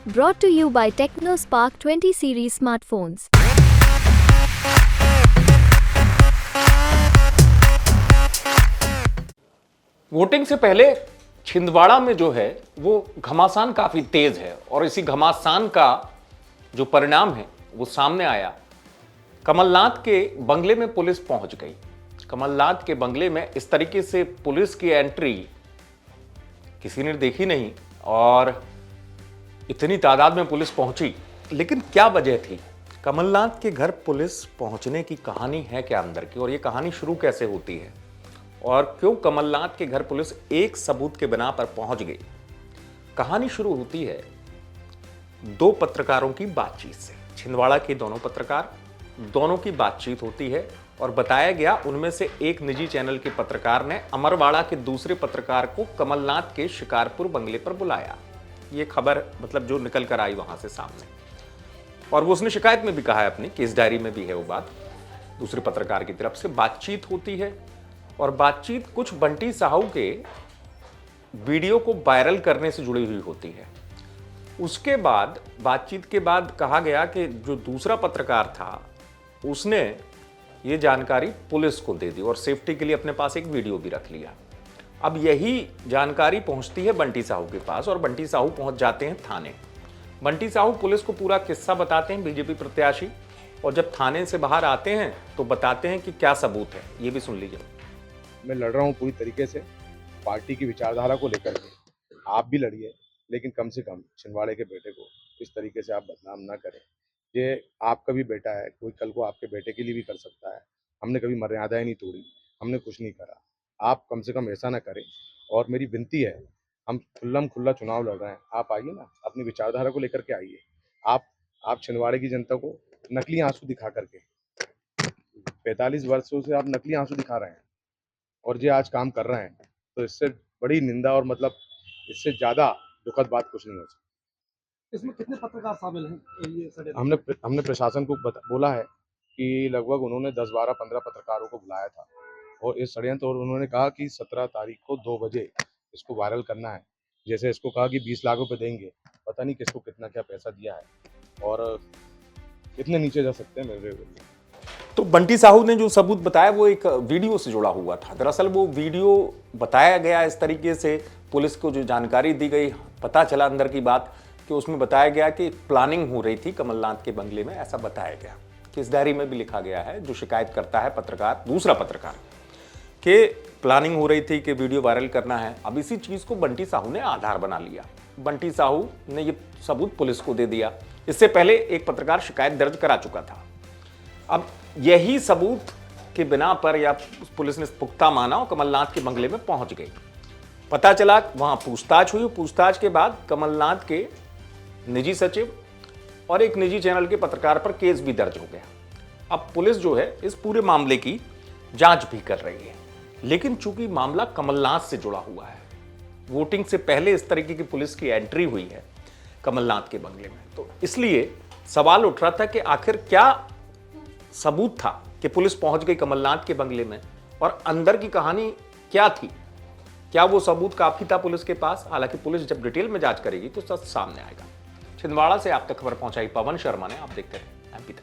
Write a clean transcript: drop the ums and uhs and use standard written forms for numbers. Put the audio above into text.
Brought to you by TechnoSpark 20 series smartphones. Voting से पहले छिंदवाड़ा में जो है वो घमासान काफी तेज है और इसी घमासान का जो परिणाम है वो सामने आया। कमलनाथ के बंगले में पुलिस पहुंच गई। कमलनाथ के बंगले में इस तरीके से पुलिस की एंट्री किसी ने देखी नहीं और इतनी तादाद में पुलिस पहुंची। लेकिन क्या वजह थी? कमलनाथ के घर पुलिस पहुंचने की कहानी है क्या अंदर की, और ये कहानी शुरू कैसे होती है और क्यों कमलनाथ के घर पुलिस एक सबूत के बिना पर पहुंच गई? कहानी शुरू होती है दो पत्रकारों की बातचीत से। छिंदवाड़ा के दोनों पत्रकार, दोनों की बातचीत होती है और बताया गया उनमें से एक निजी चैनल के पत्रकार ने अमरवाड़ा के दूसरे पत्रकार को कमलनाथ के शिकारपुर बंगले पर बुलाया। ये खबर मतलब जो निकल कर आई वहां से सामने, और वो उसने शिकायत में भी कहा है, अपनी केस डायरी में भी है वो बात। दूसरे पत्रकार की तरफ से बातचीत होती है और बातचीत कुछ बंटी साहू के वीडियो को वायरल करने से जुड़ी हुई होती है। उसके बाद बातचीत के बाद कहा गया कि जो दूसरा पत्रकार था उसने ये जानकारी पुलिस को दे दी और सेफ्टी के लिए अपने पास एक वीडियो भी रख लिया। अब यही जानकारी पहुंचती है बंटी साहू के पास और बंटी साहू पहुंच जाते हैं थाने। बंटी साहू पुलिस को पूरा किस्सा बताते हैं, बीजेपी प्रत्याशी, और जब थाने से बाहर आते हैं तो बताते हैं कि क्या सबूत है। ये भी सुन लीजिए। मैं लड़ रहा हूँ पूरी तरीके से पार्टी की विचारधारा को लेकर के। आप भी लड़िए, लेकिन कम से कम छिंदवाड़े के बेटे को इस तरीके से आप बदनाम ना करें। ये आपका भी बेटा है, कोई कल को आपके बेटे के लिए भी कर सकता है। हमने कभी मर्यादाएं नहीं तोड़ी, हमने कुछ नहीं करा। आप कम से कम ऐसा ना करें। और मेरी विनती है, हम खुल्लम खुल्ला चुनाव लड़ रहे हैं, आप आइए ना, अपनी विचारधारा को लेकर के आइए। आप छिंदवाड़े की जनता को नकली आंसू दिखा करके 45 वर्षों से आप नकली आंसू दिखा रहे हैं और जो आज काम कर रहे हैं, तो इससे बड़ी निंदा और मतलब इससे ज़्यादा दुखद बात कुछ नहीं हो सकती। इसमें कितने पत्रकार शामिल हैं? ये हमने प्रशासन को बोला है कि लगभग उन्होंने 10, 12, 15 पत्रकारों को बुलाया था और इस षड्यंत्र, और उन्होंने कहा कि 17 तारीख को 2 बजे इसको वायरल करना है। जैसे इसको कहा कि 20 लाख रुपए देंगे, पता नहीं किसको कितना क्या पैसा दिया है और इतने नीचे जा सकते हैं मेरे। तो बंटी साहू ने जो सबूत बताया वो एक वीडियो से जुड़ा हुआ था। दरअसल वो वीडियो बताया गया इस तरीके से, पुलिस को जो जानकारी दी गई, पता चला अंदर की बात कि उसमें बताया गया कि प्लानिंग हो रही थी कमलनाथ के बंगले में, ऐसा बताया गया। केस डायरी में भी लिखा गया है, जो शिकायत करता है पत्रकार, दूसरा पत्रकार, कि प्लानिंग हो रही थी कि वीडियो वायरल करना है। अब इसी चीज को बंटी साहू ने आधार बना लिया। बंटी साहू ने ये सबूत पुलिस को दे दिया। इससे पहले एक पत्रकार शिकायत दर्ज करा चुका था। अब यही सबूत के बिना पर या पुलिस ने पुख्ता माना और कमलनाथ के बंगले में पहुंच गई। पता चला, वहां पूछताछ हुई। पूछताछ के बाद कमलनाथ के निजी सचिव और एक निजी चैनल के पत्रकार पर केस भी दर्ज हो गया। अब पुलिस जो है इस पूरे मामले की जांच भी कर रही है। लेकिन चूंकि मामला कमलनाथ से जुड़ा हुआ है, वोटिंग से पहले इस तरीके की पुलिस की एंट्री हुई है कमलनाथ के बंगले में, तो इसलिए सवाल उठ रहा था कि आखिर क्या सबूत था कि पुलिस पहुंच गई कमलनाथ के बंगले में, और अंदर की कहानी क्या थी? क्या वो सबूत काफी था पुलिस के पास? हालांकि पुलिस जब डिटेल में जांच करेगी तो सब सामने आएगा। छिंदवाड़ा से आप तक खबर पहुंचाई पवन शर्मा ने। आप देखते हैं एमपी तक।